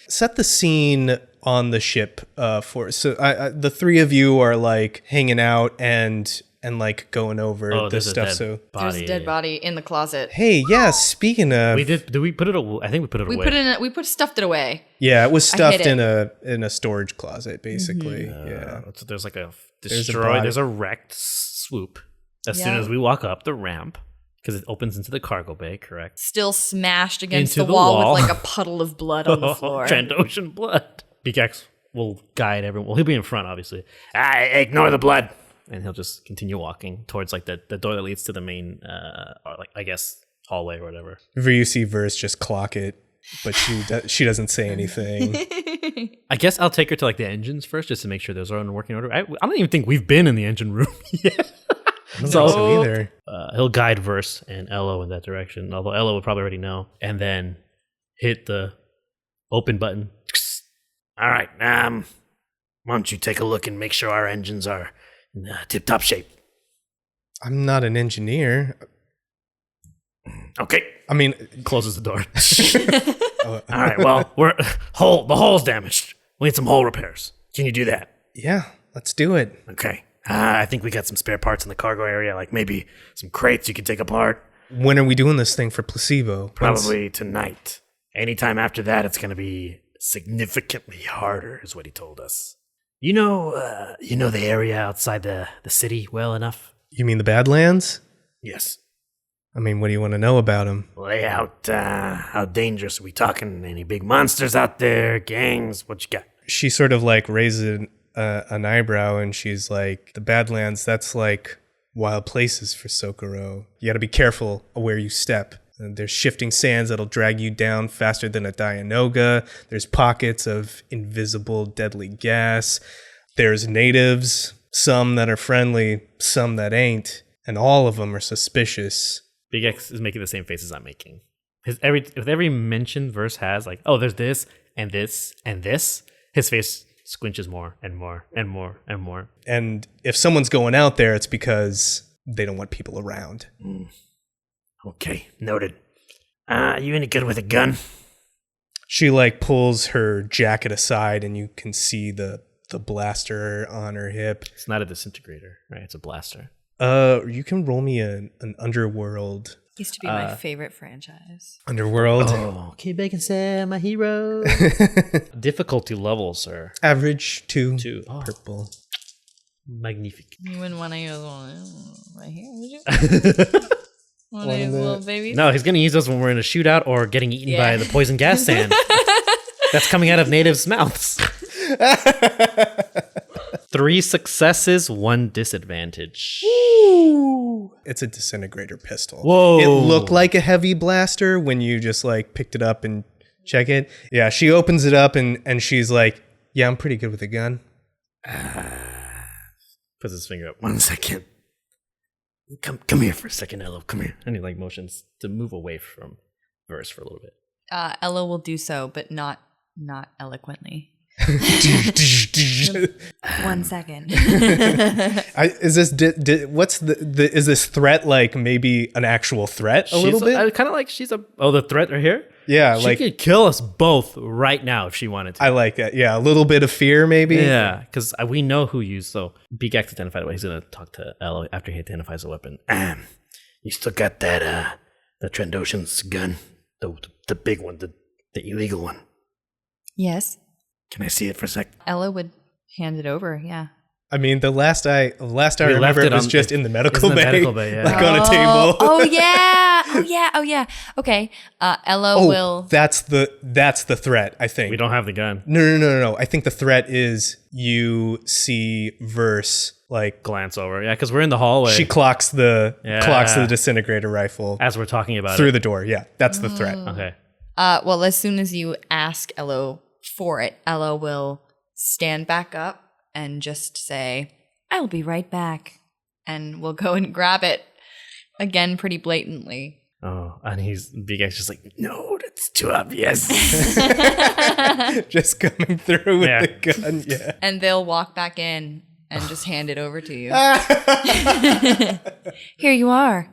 Set the scene on the ship for so the three of you are like hanging out and like going over this stuff. So There's a dead body in the closet. hey, yeah. Speaking of, We did we put it away? I think we put it away. We stuffed it away. yeah, it was stuffed hid in a storage closet, basically. Yeah. So there's like a There's a destroyed. body. There's a wrecked swoop. As soon Yeah. as we walk up the ramp, because it opens into the cargo bay, correct? Still smashed against Into the the wall wall. with like a puddle of blood on the floor. Trandoshan blood. Beegax will guide everyone. Well, he'll be in front, obviously, Ignore the blood. and he'll just continue walking towards like the door that leads to the main, or like I guess hallway or whatever. You see Verse just clock it, but she doesn't say anything. I guess I'll take her to like the engines first, just to make sure those are in working order. I don't even think we've been in the engine room yet. I don't think so either. He'll guide Verse and Elo in that direction, although Elo would probably already know, and then hit the open button. All right, why don't you take a look and make sure our engines are in tip-top shape? I'm not an engineer. Okay. I mean, Closes the door. All right, well, the hull's damaged. We need some hull repairs. Can you do that? yeah, let's do it. Okay. I think we got some spare parts in the cargo area, like maybe some crates you can take apart. When are we doing this thing for placebo? Probably tonight. Anytime after that, it's going to be significantly harder, is what he told us. You know the area outside the city well enough? You mean the Badlands? Yes. I mean, what do you want to know about him? Lay out, how dangerous are we talking? Any big monsters out there? Gangs? What you got? She sort of like raises an eyebrow and she's like, the Badlands, that's like wild places for Socorro. You got to be careful where you step. There's shifting sands that'll drag you down faster than a Dianoga. There's pockets of invisible deadly gas. There's natives, some that are friendly, some that ain't, and all of them are suspicious. Beegax is making the same faces I'm making. With every mentioned verse has like, oh, there's this and this and this, his face squinches more and more and more and more. And if someone's going out there, it's because they don't want people around. Okay, noted. You any good with a gun? She like pulls her jacket aside and you can see the blaster on her hip. It's not a disintegrator, right? It's a blaster. You can roll me an underworld. Used to be my favorite franchise. Underworld. Oh, okay, Bacon Sam, my hero. Difficulty level, sir. Average 2. 2. Oh, Purple. magnifique. You wouldn't want to use one right here, would you? One of these little babies? No, he's going to use those when we're in a shootout or getting eaten by the poison gas sand. That's coming out of natives' mouths. 3 successes, 1 disadvantage. It's a disintegrator pistol. Whoa. It looked like a heavy blaster when you just like picked it up and check it. Yeah, she opens it up and she's like, yeah, I'm pretty good with a gun. Puts his finger up. 1 second. Come here for a second, Elo. Come here. And he like motions to move away from verse for a little bit. Elo will do so, but not eloquently. 1 second. Is this what's is this threat like maybe an actual threat a little bit? Kind of like the threat right here? Yeah, She like could kill us both right now if she wanted to. I like that. Yeah, a little bit of fear maybe. Yeah, because we know who used. So Beegax identified a way. He's gonna talk to Elo after he identifies a weapon. You still got that, the Trandoshan's gun? The big one, the illegal one. Yes. Can I see it for a sec? Elo would hand it over, yeah. I mean, the last I remember left it it was on- just in the medical it's in the bay, medical bay, yeah. like on a table. Oh yeah. Okay. Elo will. That's the threat, I think. We don't have the gun. No. I think the threat is you see Verse like Glance over, yeah, because we're in the hallway. she clocks the Yeah. disintegrator rifle as we're talking about through it. the door. Yeah, that's the threat. Okay. Well, as soon as you ask Elo for it, Elo will stand back up and just say, "I'll be right back," and we'll go and grab it again, pretty blatantly. Oh, and Beegax just like, No, that's too obvious. Just coming through with Yeah. the gun. Yeah. And they'll walk back in and just hand it over to you. Here you are.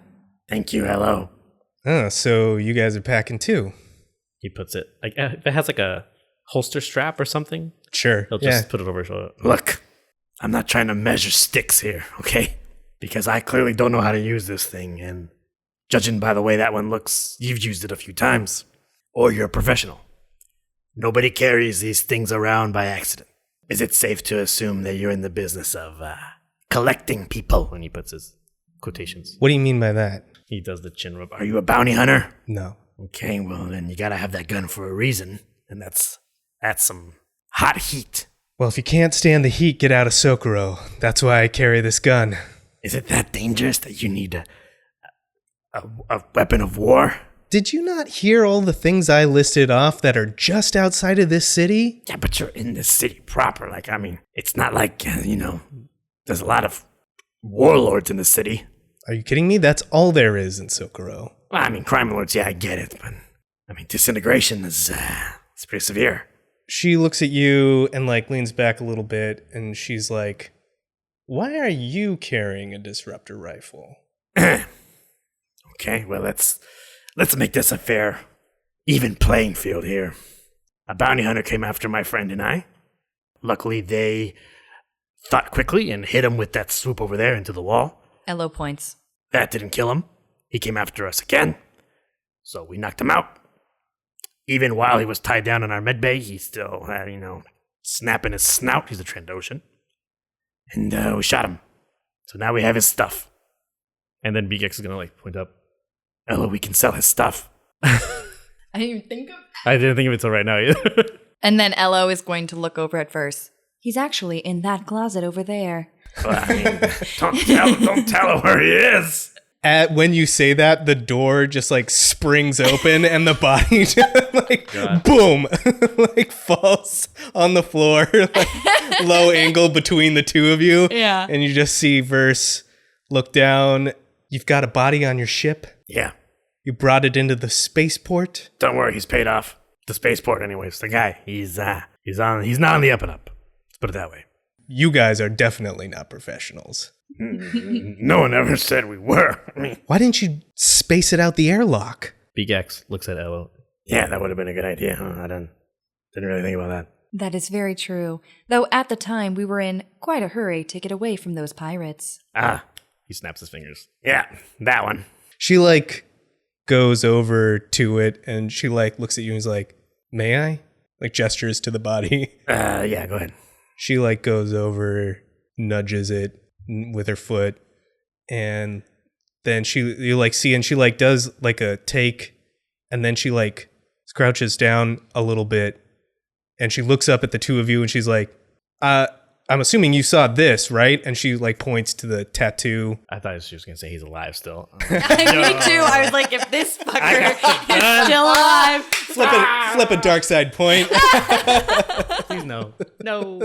Thank you, Elo. Oh, so you guys are packing too? he puts it like if it has like a holster strap or something, Sure. he'll just put it over his shoulder. Look, I'm not trying to measure sticks here, okay? Because I clearly don't know how to use this thing, and judging by the way that one looks, you've used it a few times. Or you're a professional. Nobody carries these things around by accident. Is it safe to assume that you're in the business of collecting people? When he puts his quotations, What do you mean by that? he does the chin rub. Are you a bounty hunter? No. Okay, well then you gotta have that gun for a reason, and that's some hot heat. Well, if you can't stand the heat, get out of Socorro. That's why I carry this gun. Is it that dangerous that you need a weapon of war? Did you not hear all the things I listed off that are just outside of this city? Yeah, but you're in the city proper. Like, I mean, it's not like, there's a lot of warlords in the city. Are you kidding me? That's all there is in Socorro. Well, I mean, crime lords, yeah, I get it. But, I mean, disintegration is it's pretty severe. She looks at you and like leans back a little bit and she's like, why are you carrying a disruptor rifle? Okay, well, let's make this a fair, even playing field here. A bounty hunter came after my friend and I. Luckily, they thought quickly and hit him with that swoop over there into the wall. Elo points. That didn't kill him. He came after us again. So we knocked him out. Even while he was tied down in our med bay, he still had, snapping his snout. He's a Trandoshan. And we shot him. So now we have his stuff. And then Beegax is gonna like point up. Elo, we can sell his stuff. I didn't even think of. I didn't think of it till right now either. And then Elo is going to look over at Verse. He's actually in that closet over there. Well, I mean, don't tell her where he is. When you say that, the door just like springs open and the body just, like boom, like falls on the floor, like low angle between the two of you. Yeah. And you just see Verse look down. You've got a body on your ship. Yeah. You brought it into the spaceport. Don't worry, he's paid off. The spaceport, anyways. The guy, he's not on the up and up. Let's put it that way. You guys are definitely not professionals. No one ever said we were. I mean, Why didn't you space it out the airlock? Beegax looks at Elo. yeah, that would have been a good idea, huh? I didn't really think about that. That is very true. Though at the time we were in quite a hurry to get away from those pirates. Ah, He snaps his fingers. yeah, that one. She like goes over to it and she like looks at you and is like, "May I?" Like gestures to the body. Yeah, go ahead. She like goes over, nudges it with her foot, and then you like see, and she like does like a take, and then she like crouches down a little bit, and she looks up at the two of you, and she's like, I'm assuming you saw this, right? And she like points to the tattoo. I thought she was going to say he's alive still. Me too. I was like, if this fucker is still alive. Flip a dark side point. Please no. No.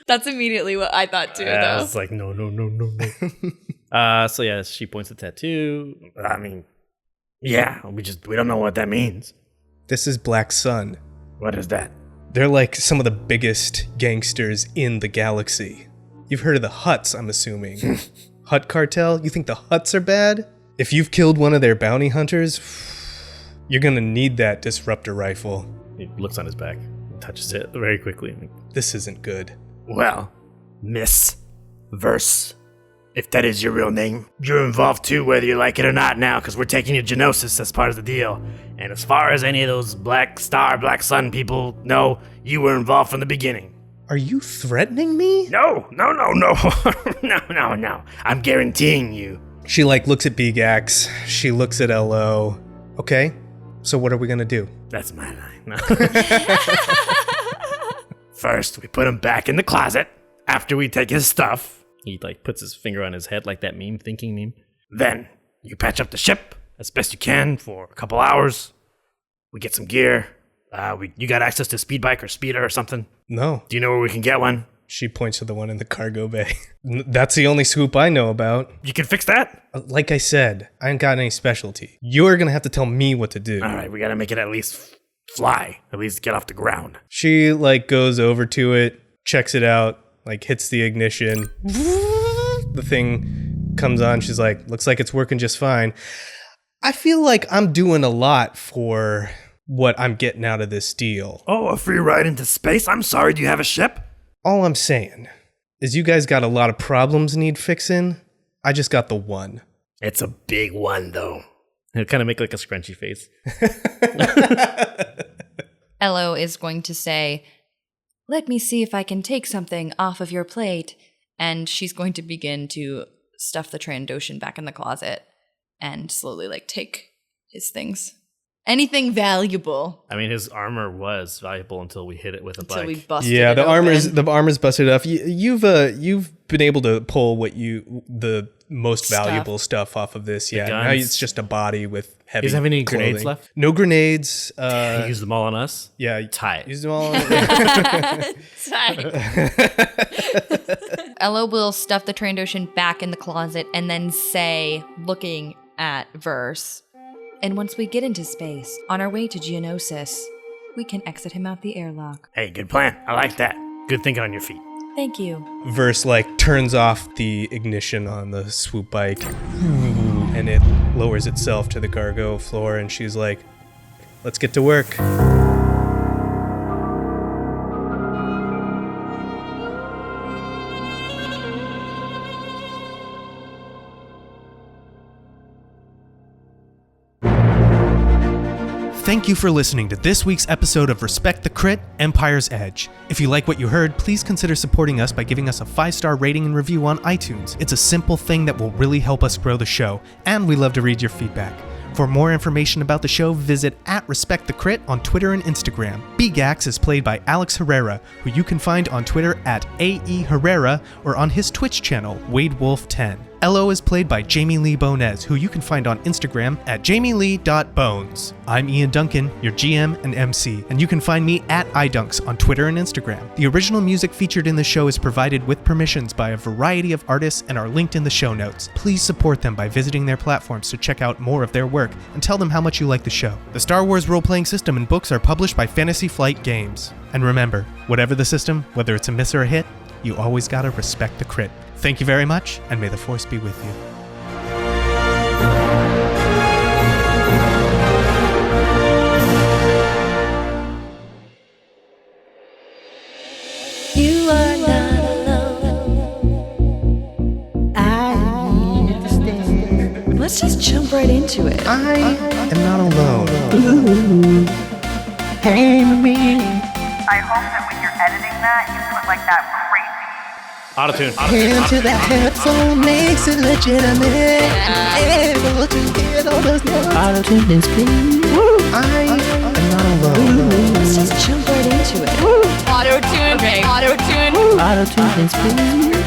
That's immediately what I thought too, I though. was like, no. So yeah, she points the tattoo. I mean, yeah, we don't know what that means. This is Black Sun. What is that? They're like some of the biggest gangsters in the galaxy. You've heard of the Hutts, I'm assuming. Hutt cartel? You think the Hutts are bad? If you've killed one of their bounty hunters, you're gonna need that disruptor rifle. He looks on his back and touches it very quickly. This isn't good. Well, Miss Verse, if that is your real name, you're involved too, whether you like it or not now, because we're taking your genosis as part of the deal. And as far as any of those Black Sun people know, you were involved from the beginning. Are you threatening me? No. No. I'm guaranteeing you. She like looks at Beegax. She looks at Elo. Okay, so what are we gonna do? That's my line. No. First, we put him back in the closet after we take his stuff. He like puts his finger on his head like that thinking meme. Then, you patch up the ship as best you can for a couple hours. We get some gear. You got access to a speed bike or speeder or something? No. Do you know where we can get one? She points to the one in the cargo bay. That's the only scoop I know about. You can fix that? Like I said, I ain't got any specialty. You're gonna have to tell me what to do. All right, we gotta make it at least fly. At least get off the ground. She like goes over to it, checks it out, like hits the ignition. The thing comes on. She's like, looks like it's working just fine. I feel like I'm doing a lot for what I'm getting out of this deal. Oh, a free ride into space? I'm sorry, do you have a ship? All I'm saying is you guys got a lot of problems need fixing. I just got the one. It's a big one, though. He'll kind of make like a scrunchy face. Elo is going to say, let me see if I can take something off of your plate. And she's going to begin to stuff the Trandoshan back in the closet and slowly like take his things. Anything valuable. I mean, his armor was valuable until we hit it with a Until bike. we busted Yeah, it the open. armor's busted off. You've been able to pull the most valuable stuff off of this. Yeah, now guns. it's just a body with heavy. Does he have any clothing. grenades left? No grenades. He used them all on us. Yeah, Tight. used them all. Elo will stuff the Trandoshan back in the closet and then say, looking at Verse, and once we get into space, on our way to Geonosis, we can exit him out the airlock. Hey, good plan. I like that. Good thinking on your feet. Thank you. Verse like turns off the ignition on the swoop bike, and it lowers itself to the cargo floor. And she's like, "Let's get to work." Thank you for listening to this week's episode of Respect the Crit, Empire's Edge. If you like what you heard, please consider supporting us by giving us a 5-star rating and review on iTunes. It's a simple thing that will really help us grow the show, and we love to read your feedback. For more information about the show, visit @RespectTheCrit on Twitter and Instagram. Beegax is played by Alex Herrera, who you can find on Twitter @AEHerrera or on his Twitch channel, WadeWolf10. Elo is played by Jamie Lee-Bonés, who you can find on Instagram @jamielee.bones. I'm Ian Duncan, your GM and MC, and you can find me @idunks on Twitter and Instagram. The original music featured in the show is provided with permissions by a variety of artists and are linked in the show notes. Please support them by visiting their platforms to check out more of their work and tell them how much you like the show. The Star Wars role-playing system and books are published by Fantasy Flight Games. And remember, whatever the system, whether it's a miss or a hit, you always gotta respect the crit. Thank you very much, and may the Force be with you. You are not alone. I understand. Let's just jump right into it. I am not alone. Ooh. Hey, me. I hope that when you're editing that, you put like that crazy. Autotune. Into that headphone makes it legitimate. Able to hear all those notes. Autotune is please. I am not alone. Let's just jump right into it. Auto-tune, Auto-tune. Autotune is please.